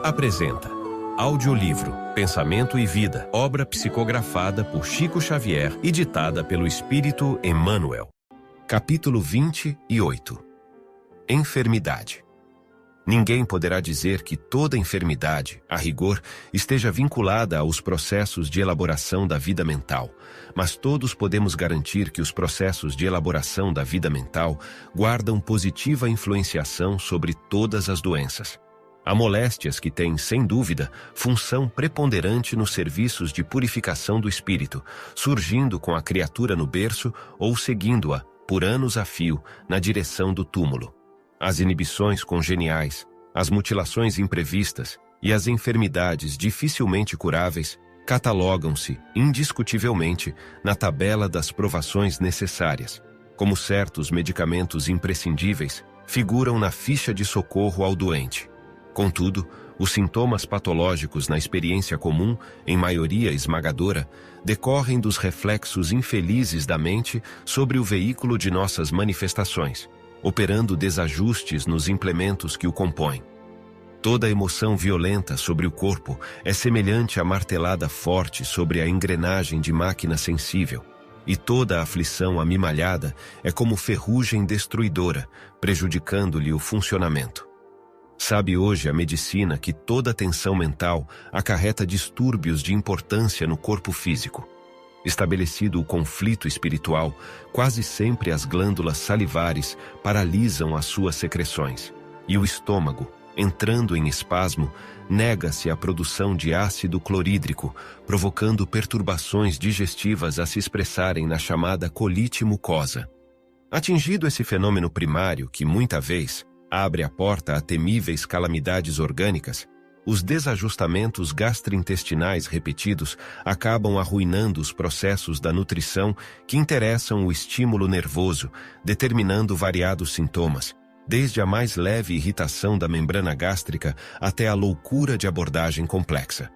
apresenta audiolivro Pensamento e Vida, obra psicografada por Chico Xavier e ditada pelo Espírito Emmanuel. Capítulo 28. Enfermidade. Ninguém poderá dizer que toda enfermidade, a rigor, esteja vinculada aos processos de elaboração da vida mental, mas todos podemos garantir que os processos de elaboração da vida mental guardam positiva influenciação sobre todas as doenças. Há moléstias que têm, sem dúvida, função preponderante nos serviços de purificação do espírito, surgindo com a criatura no berço ou seguindo-a, por anos a fio, na direção do túmulo. As inibições congeniais, as mutilações imprevistas e as enfermidades dificilmente curáveis catalogam-se, indiscutivelmente, na tabela das provações necessárias, como certos medicamentos imprescindíveis figuram na ficha de socorro ao doente. Contudo, os sintomas patológicos na experiência comum, em maioria esmagadora, decorrem dos reflexos infelizes da mente sobre o veículo de nossas manifestações, operando desajustes nos implementos que o compõem. Toda emoção violenta sobre o corpo é semelhante à martelada forte sobre a engrenagem de máquina sensível, e toda aflição amimalhada é como ferrugem destruidora, prejudicando-lhe o funcionamento. Sabe hoje a medicina que toda tensão mental acarreta distúrbios de importância no corpo físico. Estabelecido o conflito espiritual, quase sempre as glândulas salivares paralisam as suas secreções, e o estômago, entrando em espasmo, nega-se à produção de ácido clorídrico, provocando perturbações digestivas a se expressarem na chamada colite mucosa. Atingido esse fenômeno primário que, muita vez, abre a porta a temíveis calamidades orgânicas, os desajustamentos gastrointestinais repetidos acabam arruinando os processos da nutrição que interessam o estímulo nervoso, determinando variados sintomas, desde a mais leve irritação da membrana gástrica até a loucura de abordagem complexa.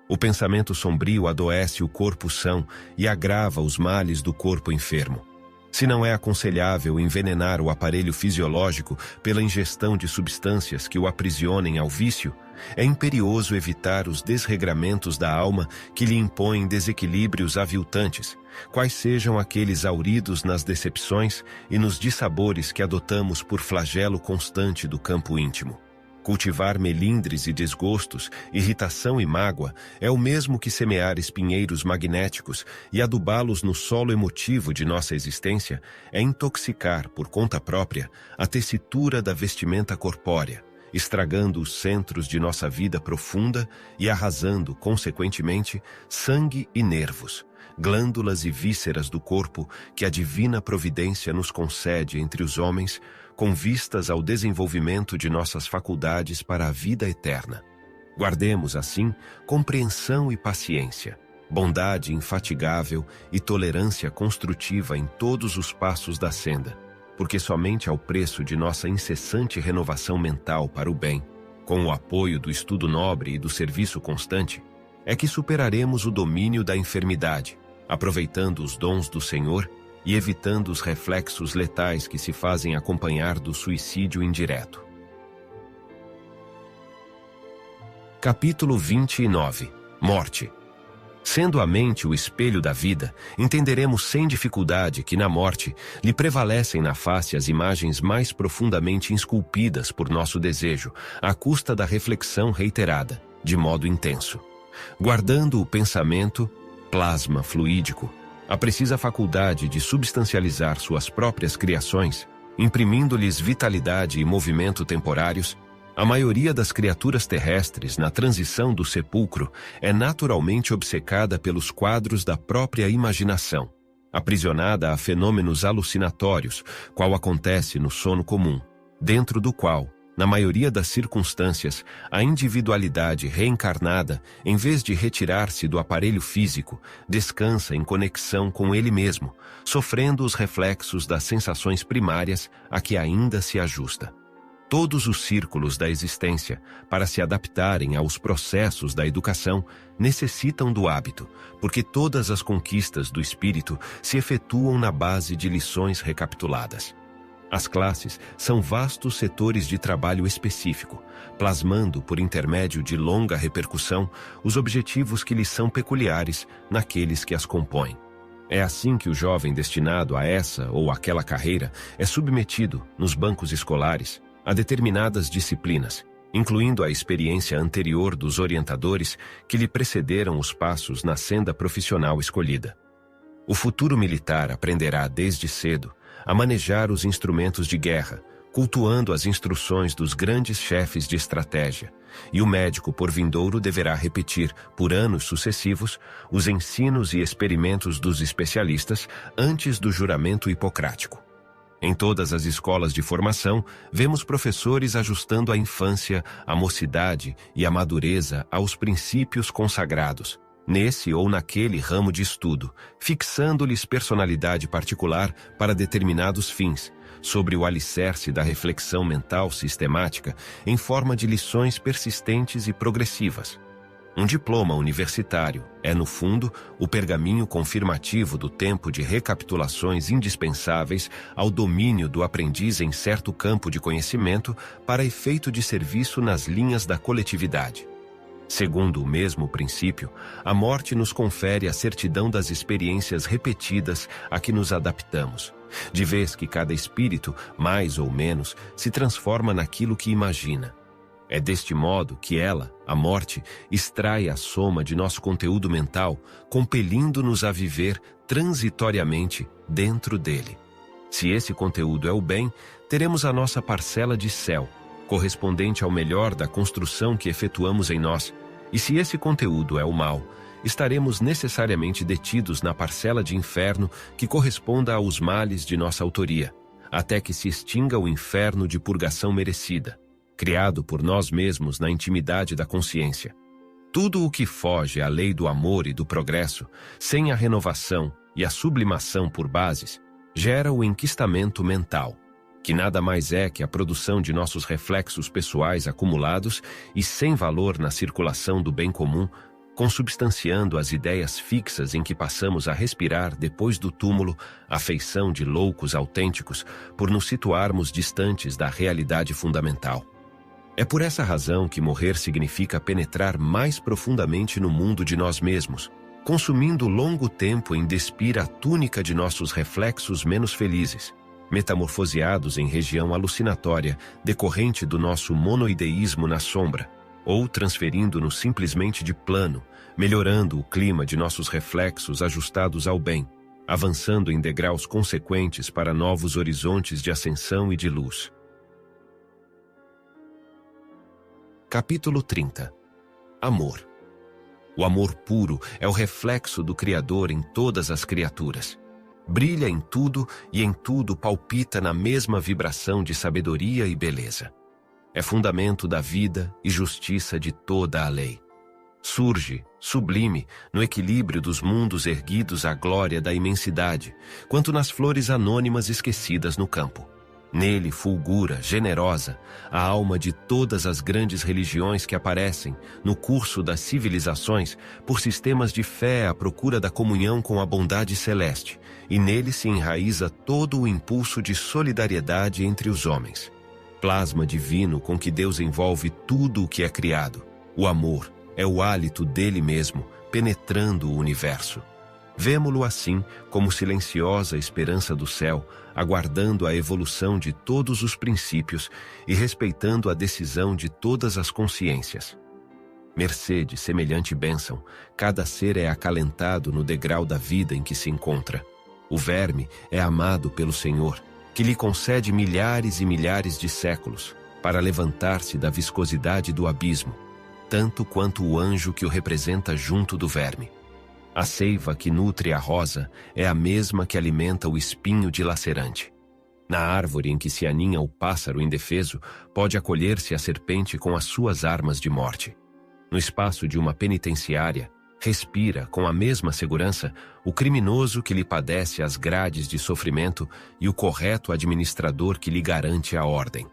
O pensamento sombrio adoece o corpo são e agrava os males do corpo enfermo. Se não é aconselhável envenenar o aparelho fisiológico pela ingestão de substâncias que o aprisionem ao vício, é imperioso evitar os desregramentos da alma que lhe impõem desequilíbrios aviltantes, quais sejam aqueles hauridos nas decepções e nos dissabores que adotamos por flagelo constante do campo íntimo. Cultivar melindres e desgostos, irritação e mágoa é o mesmo que semear espinheiros magnéticos e adubá-los no solo emotivo de nossa existência é intoxicar, por conta própria, a tessitura da vestimenta corpórea, estragando os centros de nossa vida profunda e arrasando, consequentemente, sangue e nervos, glândulas e vísceras do corpo que a divina providência nos concede entre os homens, com vistas ao desenvolvimento de nossas faculdades para a vida eterna. Guardemos, assim, compreensão e paciência, bondade infatigável e tolerância construtiva em todos os passos da senda, porque somente ao preço de nossa incessante renovação mental para o bem, com o apoio do estudo nobre e do serviço constante, é que superaremos o domínio da enfermidade, aproveitando os dons do Senhor e evitando os reflexos letais que se fazem acompanhar do suicídio indireto. Capítulo 29. Morte. Sendo a mente o espelho da vida, entenderemos sem dificuldade que na morte lhe prevalecem na face as imagens mais profundamente esculpidas por nosso desejo, à custa da reflexão reiterada, de modo intenso. Guardando o pensamento, plasma fluídico, a precisa faculdade de substancializar suas próprias criações, imprimindo-lhes vitalidade e movimento temporários, a maioria das criaturas terrestres, na transição do sepulcro, é naturalmente obcecada pelos quadros da própria imaginação, aprisionada a fenômenos alucinatórios, qual acontece no sono comum, dentro do qual, na maioria das circunstâncias, a individualidade reencarnada, em vez de retirar-se do aparelho físico, descansa em conexão com ele mesmo, sofrendo os reflexos das sensações primárias a que ainda se ajusta. Todos os círculos da existência, para se adaptarem aos processos da educação, necessitam do hábito, porque todas as conquistas do espírito se efetuam na base de lições recapituladas. As classes são vastos setores de trabalho específico, plasmando, por intermédio de longa repercussão, os objetivos que lhes são peculiares naqueles que as compõem. É assim que o jovem destinado a essa ou aquela carreira é submetido, nos bancos escolares, a determinadas disciplinas, incluindo a experiência anterior dos orientadores que lhe precederam os passos na senda profissional escolhida. O futuro militar aprenderá desde cedo a manejar os instrumentos de guerra, cultuando as instruções dos grandes chefes de estratégia, e o médico por vindouro deverá repetir, por anos sucessivos, os ensinos e experimentos dos especialistas antes do juramento hipocrático. Em todas as escolas de formação, vemos professores ajustando a infância, a mocidade e a madureza aos princípios consagrados, nesse ou naquele ramo de estudo, fixando-lhes personalidade particular para determinados fins, sobre o alicerce da reflexão mental sistemática em forma de lições persistentes e progressivas. Um diploma universitário é, no fundo, o pergaminho confirmativo do tempo de recapitulações indispensáveis ao domínio do aprendiz em certo campo de conhecimento para efeito de serviço nas linhas da coletividade. Segundo o mesmo princípio, a morte nos confere a certidão das experiências repetidas a que nos adaptamos, de vez que cada espírito, mais ou menos, se transforma naquilo que imagina. É deste modo que ela, a morte, extrai a soma de nosso conteúdo mental, compelindo-nos a viver transitoriamente dentro dele. Se esse conteúdo é o bem, teremos a nossa parcela de céu, correspondente ao melhor da construção que efetuamos em nós, e se esse conteúdo é o mal, estaremos necessariamente detidos na parcela de inferno que corresponda aos males de nossa autoria, até que se extinga o inferno de purgação merecida, criado por nós mesmos na intimidade da consciência. Tudo o que foge à lei do amor e do progresso, sem a renovação e a sublimação por bases, gera o enquistamento mental, que nada mais é que a produção de nossos reflexos pessoais acumulados e sem valor na circulação do bem comum, consubstanciando as ideias fixas em que passamos a respirar depois do túmulo, a feição de loucos autênticos, por nos situarmos distantes da realidade fundamental. É por essa razão que morrer significa penetrar mais profundamente no mundo de nós mesmos, consumindo longo tempo em despir a túnica de nossos reflexos menos felizes, metamorfoseados em região alucinatória decorrente do nosso monoideísmo na sombra, ou transferindo-nos simplesmente de plano, melhorando o clima de nossos reflexos ajustados ao bem, avançando em degraus consequentes para novos horizontes de ascensão e de luz. Capítulo 30. Amor. O amor puro é o reflexo do Criador em todas as criaturas. Brilha em tudo e em tudo palpita na mesma vibração de sabedoria e beleza. É fundamento da vida e justiça de toda a lei. Surge, sublime, no equilíbrio dos mundos erguidos à glória da imensidade, quanto nas flores anônimas esquecidas no campo. Nele fulgura, generosa, a alma de todas as grandes religiões que aparecem, no curso das civilizações, por sistemas de fé à procura da comunhão com a bondade celeste, e nele se enraiza todo o impulso de solidariedade entre os homens. Plasma divino com que Deus envolve tudo o que é criado. O amor é o hálito dele mesmo, penetrando o universo. Vemo-lo assim como silenciosa esperança do céu, aguardando a evolução de todos os princípios e respeitando a decisão de todas as consciências. Mercê de semelhante bênção, cada ser é acalentado no degrau da vida em que se encontra. O verme é amado pelo Senhor, que lhe concede milhares e milhares de séculos, para levantar-se da viscosidade do abismo, tanto quanto o anjo que o representa junto do verme. A seiva que nutre a rosa é a mesma que alimenta o espinho dilacerante. Na árvore em que se aninha o pássaro indefeso, pode acolher-se a serpente com as suas armas de morte. No espaço de uma penitenciária, respira, com a mesma segurança, o criminoso que lhe padece as grades de sofrimento e o correto administrador que lhe garante a ordem.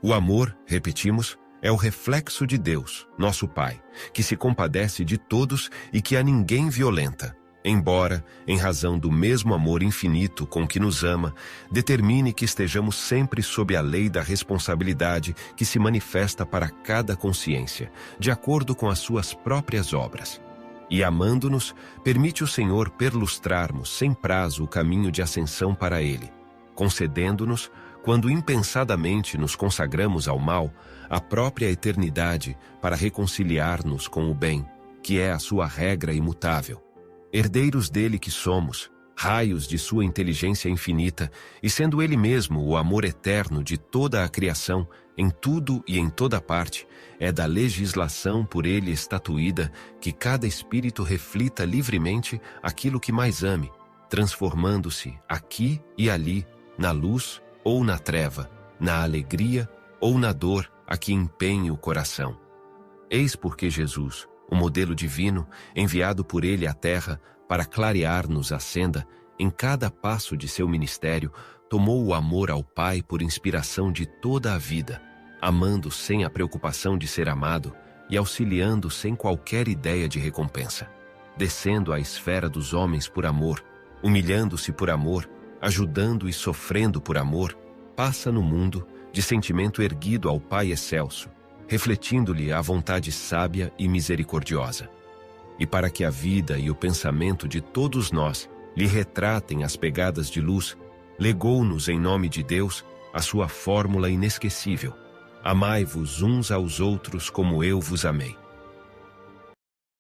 O amor, repetimos, é o reflexo de Deus, nosso Pai, que se compadece de todos e que a ninguém violenta, embora, em razão do mesmo amor infinito com que nos ama, determine que estejamos sempre sob a lei da responsabilidade que se manifesta para cada consciência, de acordo com as suas próprias obras. E amando-nos, permite o Senhor perlustrarmos sem prazo o caminho de ascensão para Ele, concedendo-nos, quando impensadamente nos consagramos ao mal, a própria eternidade para reconciliar-nos com o bem, que é a sua regra imutável. Herdeiros dele que somos, raios de sua inteligência infinita, e sendo ele mesmo o amor eterno de toda a criação, em tudo e em toda parte, é da legislação por ele estatuída que cada espírito reflita livremente aquilo que mais ame, transformando-se aqui e ali, na luz ou na treva, na alegria ou na dor a que empenhe o coração. Eis porque Jesus, o modelo divino, enviado por ele à terra para clarear-nos a senda, em cada passo de seu ministério, tomou o amor ao Pai por inspiração de toda a vida, amando sem a preocupação de ser amado e auxiliando sem qualquer ideia de recompensa, descendo à esfera dos homens por amor, humilhando-se por amor, ajudando e sofrendo por amor, passa no mundo de sentimento erguido ao Pai excelso, refletindo-lhe a vontade sábia e misericordiosa. E para que a vida e o pensamento de todos nós lhe retratem as pegadas de luz, legou-nos em nome de Deus a sua fórmula inesquecível: amai-vos uns aos outros como eu vos amei.